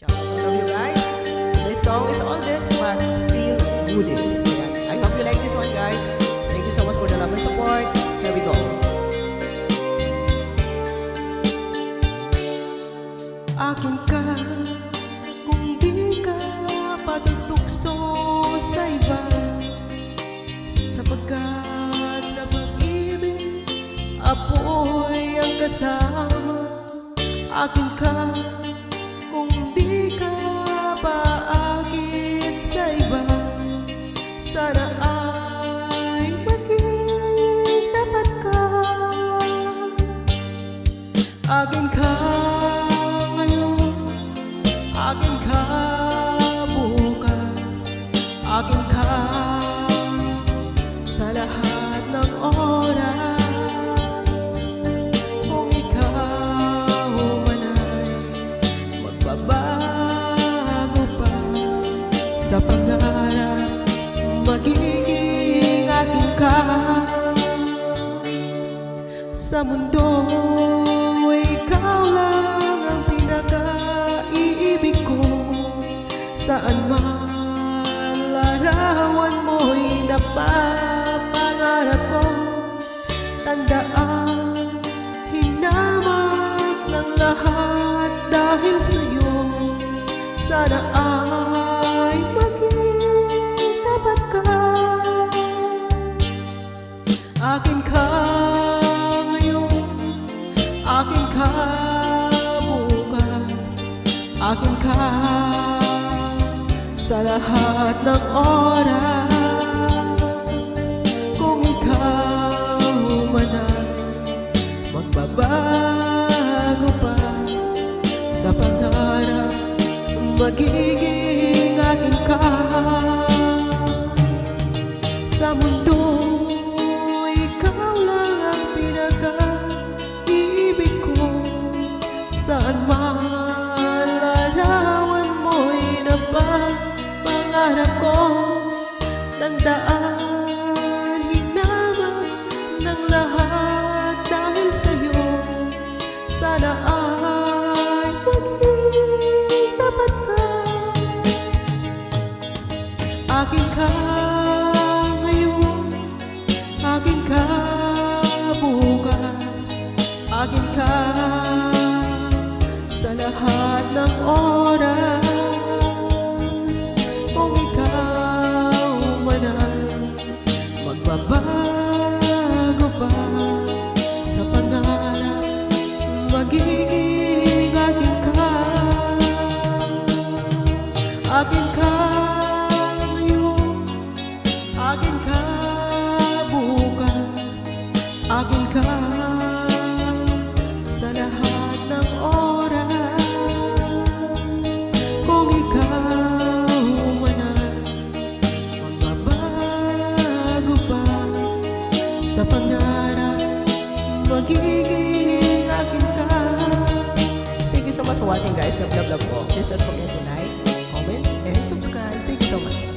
Shout out to all of you guys. This song is all this, but still goodies. I hope you like this one, guys. Thank you so much for the love and support. Here we go. Akin ka, kung di ka patutukso sa iba, sapagkat sa pag-ibig apoy ang kasama. Akin ka, kung di ka paakit sa iba, sana ay maging tapat ka. Akin ka ngayon, akin ka bukas, akin ka sa lahat ng oras. Kung ikaw man ay magbabago pa sa pangarap, magiging akin ka. Sa mundo, ikaw lang ang pinaka-iibig ko. Saan man larawan mo'y napapangarap ko. Tandaan, hinamak ng lahat dahil sa'yo. Sana ay maging tapat ka. Akin ka ngayon, akin ka bukas, akin ka sa lahat ng oras. Kung ikaw man ay magbabago pa sa pangarap, magiging akin ka. Sa mundo, ikaw lang ang pinaka-ibig ko. Saan man larawan mo'y napapangarap ko. Tandaan, hinamak ng lahat dahil sa'yo. Sana ay maging tapat ka. Akin ka ngayon, akin ka bukas, akin ka sa lahat ng oras. Kung ikaw man ay magbabago pa sa pangarap, magiging akin ka. Akin ka ngayon, akin ka bukas, akin ka sa lahat ng oras. Kung ikaw man ay magbabago pa sa pangarap, magiging akin ka. Thank you so much for watching, guys. Love, love, love po. Please don't forget to like, comment, and subscribe. Thank you so much.